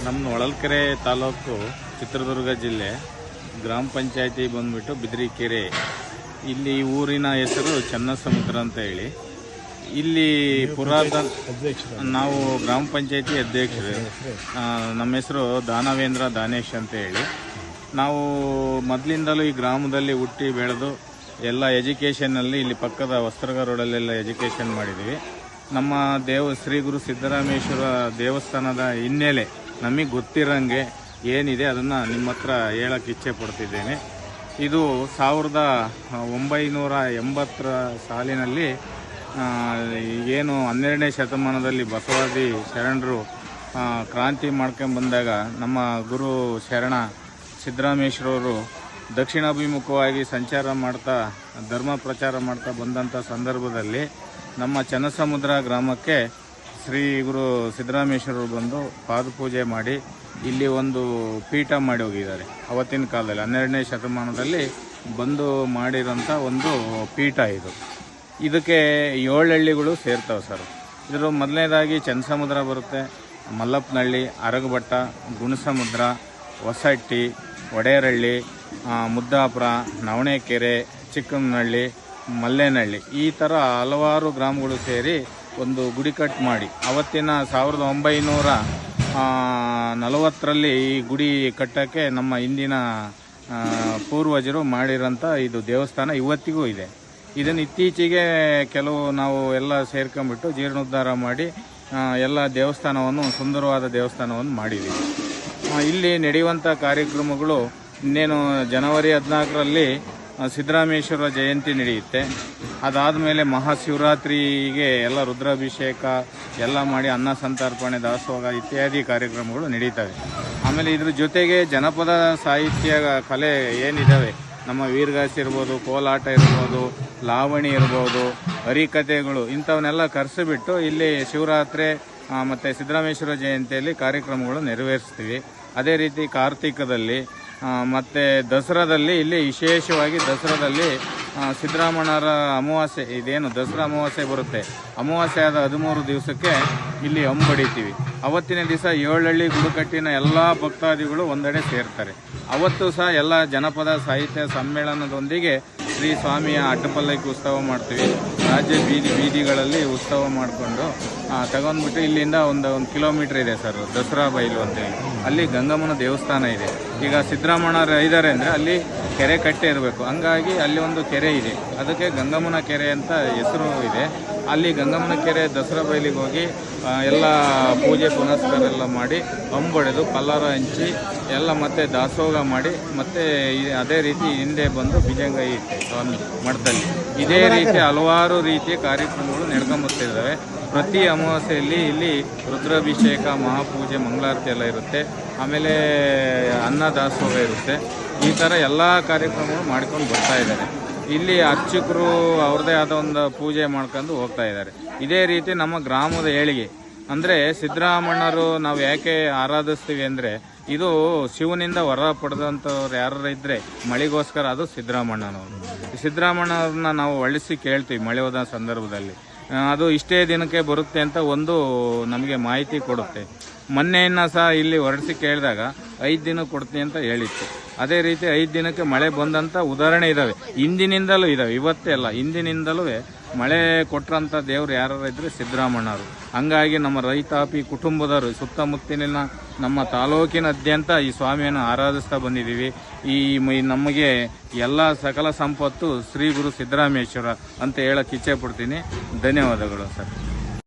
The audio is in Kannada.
ನಮ್ಮ ಹೊಳಲ್ಕೆರೆ ತಾಲೂಕು ಚಿತ್ರದುರ್ಗ ಜಿಲ್ಲೆ ಗ್ರಾಮ ಪಂಚಾಯತಿ ಬಂದ್ಬಿಟ್ಟು ಬಿದ್ರಿಕೆರೆ. ಇಲ್ಲಿ ಊರಿನ ಹೆಸರು ಚನ್ನಸಮುದ್ರ ಅಂತ ಹೇಳಿ. ಇಲ್ಲಿ ಪುರಾತನ ನಾವು ಗ್ರಾಮ ಪಂಚಾಯತಿ ಅಧ್ಯಕ್ಷರು. ನಮ್ಮ ಹೆಸರು ದಾನವೇಂದ್ರ ದಾನೇಶ್ ಅಂತ ಹೇಳಿ. ನಾವು ಮೊದಲಿಂದಲೂ ಈ ಗ್ರಾಮದಲ್ಲಿ ಹುಟ್ಟಿ ಬೆಳೆದು ಎಲ್ಲ ಎಜುಕೇಷನ್ನಲ್ಲಿ ಇಲ್ಲಿ ಪಕ್ಕದ ವಸ್ತ್ರಗ ರೋಡಲ್ಲೆಲ್ಲ ಎಜುಕೇಷನ್ ಮಾಡಿದ್ದೀವಿ. ನಮ್ಮ ಶ್ರೀ ಗುರು ಸಿದ್ದರಾಮೇಶ್ವರ ದೇವಸ್ಥಾನದ ಹಿನ್ನೆಲೆ ನಮಗೆ ಗೊತ್ತಿರೋಂಗೆ ಏನಿದೆ ಅದನ್ನು ನಿಮ್ಮ ಹತ್ರ ಹೇಳಕ್ಕೆ ಇಚ್ಛೆ ಪಡ್ತಿದ್ದೇನೆ. ಇದು 1980ರ ಸಾಲಿನಲ್ಲಿ ಏನು 12ನೇ ಶತಮಾನದಲ್ಲಿ ಬಸವಾದಿ ಶರಣರು ಕ್ರಾಂತಿ ಮಾಡ್ಕೊಂಡು ಬಂದಾಗ ನಮ್ಮ ಗುರು ಶರಣ ಸಿದ್ದರಾಮೇಶ್ವರವರು ದಕ್ಷಿಣಾಭಿಮುಖವಾಗಿ ಸಂಚಾರ ಮಾಡ್ತಾ ಧರ್ಮ ಪ್ರಚಾರ ಮಾಡ್ತಾ ಬಂದಂಥ ಸಂದರ್ಭದಲ್ಲಿ ನಮ್ಮ ಚನ್ನಸಮುದ್ರ ಗ್ರಾಮಕ್ಕೆ ಶ್ರೀ ಗುರು ಸಿದ್ದರಾಮೇಶ್ವರರು ಬಂದು ಪಾದಪೂಜೆ ಮಾಡಿ ಇಲ್ಲಿ ಒಂದು ಪೀಠ ಮಾಡಿ ಹೋಗಿದ್ದಾರೆ. ಅವತ್ತಿನ ಕಾಲದಲ್ಲಿ 12ನೇ ಶತಮಾನದಲ್ಲಿ ಬಂದು ಮಾಡಿರೋಂಥ ಒಂದು ಪೀಠ ಇದು. ಇದಕ್ಕೆ 7 ಹಳ್ಳಿಗಳು ಸೇರ್ತವೆ ಸರ್. ಇದರ ಮೊದಲನೇದಾಗಿ ಚನ್ನಸಮುದ್ರ ಬರುತ್ತೆ, ಮಲ್ಲಪ್ಪನಹಳ್ಳಿ, ಅರಗಬಟ್ಟ, ಗುಣಸಮುದ್ರ, ಹೊಸಹಟ್ಟಿ, ಒಡೆಯರಹಳ್ಳಿ, ಮುದ್ದಾಪುರ, ನವಣೆಕೆರೆ, ಚಿಕ್ಕಮ್ಮನಹಳ್ಳಿ, ಮಲ್ಲೇನಹಳ್ಳಿ, ಈ ಥರ ಹಲವಾರು ಗ್ರಾಮಗಳು ಸೇರಿ ಒಂದು ಗುಡಿ ಕಟ್ ಮಾಡಿ ಅವತ್ತಿನ 1940ರಲ್ಲಿ ಈ ಗುಡಿ ಕಟ್ಟೋಕ್ಕೆ ನಮ್ಮ ಹಿಂದಿನ ಪೂರ್ವಜರು ಮಾಡಿರೋಂಥ ಇದು ದೇವಸ್ಥಾನ ಇವತ್ತಿಗೂ ಇದೆ. ಇದನ್ನು ಇತ್ತೀಚೆಗೆ ಕೆಲವು ನಾವು ಎಲ್ಲ ಸೇರ್ಕೊಂಡ್ಬಿಟ್ಟು ಜೀರ್ಣೋದ್ಧಾರ ಮಾಡಿ ಎಲ್ಲ ದೇವಸ್ಥಾನವನ್ನು ಸುಂದರವಾದ ದೇವಸ್ಥಾನವನ್ನು ಮಾಡಿದ್ದೀವಿ. ಇಲ್ಲಿ ನಡೆಯುವಂಥ ಕಾರ್ಯಕ್ರಮಗಳು ಇನ್ನೇನು ಜನವರಿ 14ರಲ್ಲಿ ಸಿದ್ದರಾಮೇಶ್ವರ ಜಯಂತಿ ನಡೆಯುತ್ತೆ. ಅದಾದಮೇಲೆ ಮಹಾಶಿವರಾತ್ರಿಗೆ ಎಲ್ಲ ರುದ್ರಾಭಿಷೇಕ ಎಲ್ಲ ಮಾಡಿ ಅನ್ನ ಸಂತರ್ಪಣೆ, ದಾಸೋಹ ಇತ್ಯಾದಿ ಕಾರ್ಯಕ್ರಮಗಳು ನಡೀತವೆ. ಆಮೇಲೆ ಇದ್ರ ಜೊತೆಗೆ ಜನಪದ ಸಾಹಿತ್ಯ ಕಲೆ ಏನಿದ್ದಾವೆ, ನಮ್ಮ ವೀರಗಾಸೆ ಇರ್ಬೋದು, ಕೋಲಾಟ ಇರ್ಬೋದು, ಲಾವಣಿ ಇರ್ಬೋದು, ಹರಿಕಥೆಗಳು, ಇಂಥವನ್ನೆಲ್ಲ ಕರೆಸಿಬಿಟ್ಟು ಇಲ್ಲಿ ಶಿವರಾತ್ರಿ ಮತ್ತು ಸಿದ್ದರಾಮೇಶ್ವರ ಜಯಂತಿಯಲ್ಲಿ ಕಾರ್ಯಕ್ರಮಗಳು ನೆರವೇರಿಸ್ತೀವಿ. ಅದೇ ರೀತಿ ಕಾರ್ತಿಕದಲ್ಲಿ ಮತ್ತು ದಸರಾದಲ್ಲಿ ಇಲ್ಲಿ ವಿಶೇಷವಾಗಿ ದಸರಾದಲ್ಲಿ ಸಿದ್ದರಾಮಣ್ಣರ ಅಮಾವಾಸ್ಯೆ, ಇದೇನು ದಸರಾ ಅಮಾವಾಸ್ಯೆ ಬರುತ್ತೆ, ಅಮಾವಾಸ್ಯೆ ಆದ 13 ದಿವಸಕ್ಕೆ ಇಲ್ಲಿ ಹೊಂಬಡಿತೀವಿ. ಅವತ್ತಿನ ದಿವಸ 7 ಹಳ್ಳಿ ಗುಡುಕಟ್ಟಿನ ಎಲ್ಲ ಭಕ್ತಾದಿಗಳು ಒಂದೆಡೆ ಸೇರ್ತಾರೆ. ಅವತ್ತು ಸಹ ಎಲ್ಲ ಜನಪದ ಸಾಹಿತ್ಯ ಸಮ್ಮೇಳನದೊಂದಿಗೆ ಶ್ರೀ ಸ್ವಾಮಿಯ ಅಡ್ಡಪಲ್ಲಕ್ಕಿ ಉತ್ಸವ ಮಾಡ್ತೀವಿ. ರಾಜ್ಯ ಬೀದಿಗಳಲ್ಲಿ ಉತ್ಸವ ಮಾಡಿಕೊಂಡು ತಗೊಂಡ್ಬಿಟ್ಟು ಇಲ್ಲಿಂದ ಒಂದು ಕಿಲೋಮೀಟ್ರ್ ಇದೆ ಸರ್ ದಸರಾ ಬೈಲು ಅಂತೇಳಿ. ಅಲ್ಲಿ ಗಂಗಮ್ಮನ ದೇವಸ್ಥಾನ ಇದೆ. ಈಗ ಸಿದ್ದರಾಮಣ್ಣರು ಇದ್ದಾರೆ ಅಂದರೆ ಅಲ್ಲಿ ಕೆರೆ ಕಟ್ಟೆ ಇರಬೇಕು, ಹಂಗಾಗಿ ಅಲ್ಲಿ ಒಂದು ಕೆರೆ ಇದೆ, ಅದಕ್ಕೆ ಗಂಗಮ್ಮನ ಕೆರೆ ಅಂತ ಹೆಸರು ಇದೆ. ಅಲ್ಲಿ ಗಂಗಮ್ಮನ ಕೆರೆ ದಸರಾ ಬೈಲಿಗೆ ಹೋಗಿ ಎಲ್ಲ ಪೂಜೆ ಪುನಸ್ಕಾರ ಎಲ್ಲ ಮಾಡಿ ಹೊಂಬೊಡೆದು ಪಲ್ಲಾರ ಹಂಚಿ ಎಲ್ಲ ಮತ್ತೆ ದಾಸೋಹ ಮಾಡಿ ಮತ್ತೆ ಅದೇ ರೀತಿ ಹಿಂದೆ ಬಂದು ಬಿಜಂಗ ಇತ್ತೆ ಸ್ವಾಮಿ ಮಠದಲ್ಲಿ. ಇದೇ ರೀತಿ ಹಲವಾರು ರೀತಿಯ ಕಾರ್ಯಕ್ರಮಗಳು ನಡ್ಕೊಂಬರ್ತಿದ್ದಾವೆ. ಪ್ರತಿ ಅಮಾವಾಸ್ಯೆಯಲ್ಲಿ ಇಲ್ಲಿ ರುದ್ರಾಭಿಷೇಕ, ಮಹಾಪೂಜೆ, ಮಂಗಳಾರತಿ ಎಲ್ಲ ಇರುತ್ತೆ. ಆಮೇಲೆ ಅನ್ನ ದಾಸೋಹ ಇರುತ್ತೆ. ಈ ಥರ ಎಲ್ಲ ಕಾರ್ಯಕ್ರಮಗಳು ಮಾಡ್ಕೊಂಡು ಬರ್ತಾ ಇದ್ದಾರೆ. ಇಲ್ಲಿ ಅರ್ಚಕರು ಅವ್ರದ್ದೇ ಆದ ಒಂದು ಪೂಜೆ ಮಾಡ್ಕೊಂಡು ಹೋಗ್ತಾ ಇದ್ದಾರೆ. ಇದೇ ರೀತಿ ನಮ್ಮ ಗ್ರಾಮದ ಏಳಿಗೆ ಅಂದರೆ ಸಿದ್ದರಾಮಣ್ಣರು ನಾವು ಯಾಕೆ ಆರಾಧಿಸ್ತೀವಿ ಅಂದರೆ ಇದು ಶಿವನಿಂದ ವರ ಪಡೆದಂಥವ್ರು ಯಾರು ಇದ್ದರೆ ಮಳೆಗೋಸ್ಕರ ಅದು ಸಿದ್ದರಾಮಣ್ಣನವರು. ಸಿದ್ದರಾಮಣ್ಣವ್ರನ್ನ ನಾವು ಒಳಿಸಿ ಕೇಳ್ತೀವಿ ಮಳೆ ಹೋದ ಸಂದರ್ಭದಲ್ಲಿ. ಅದು ಇಷ್ಟೇ ದಿನಕ್ಕೆ ಬರುತ್ತೆ ಅಂತ ಒಂದು ನಮಗೆ ಮಾಹಿತಿ ಕೊಡುತ್ತೆ. ಮೊನ್ನೆಯನ್ನು ಸಹ ಇಲ್ಲಿ ಹೊರಡಿಸಿ ಕೇಳಿದಾಗ 5 ದಿನ ಕೊಡ್ತೀನಿ ಅಂತ ಹೇಳಿತ್ತು. ಅದೇ ರೀತಿ 5 ದಿನಕ್ಕೆ ಮಳೆ ಬಂದಂಥ ಉದಾಹರಣೆ ಇದ್ದಾವೆ, ಹಿಂದಿನಿಂದಲೂ ಇದ್ದಾವೆ, ಇವತ್ತೇ ಅಲ್ಲ ಹಿಂದಿನಿಂದಲೂ ಮಳೆ ಕೊಟ್ಟರಂಥ ದೇವರು ಯಾರು ಇದ್ದರೆ ಸಿದ್ದರಾಮಣ್ಣವರು. ಹಂಗಾಗಿ ನಮ್ಮ ರೈತಾಪಿ ಕುಟುಂಬದವರು ಸುತ್ತಮುತ್ತಲಿನ ನಮ್ಮ ತಾಲೂಕಿನಾದ್ಯಂತ ಈ ಸ್ವಾಮಿಯನ್ನು ಆರಾಧಿಸ್ತಾ ಬಂದಿದ್ದೀವಿ. ಈ ನಮಗೆ ಎಲ್ಲ ಸಕಲ ಸಂಪತ್ತು ಶ್ರೀ ಗುರು ಸಿದ್ದರಾಮೇಶ್ವರ ಅಂತ ಹೇಳಕ್ಕೆ ಇಚ್ಛೆ ಪಡ್ತೀನಿ. ಧನ್ಯವಾದಗಳು ಸರ್.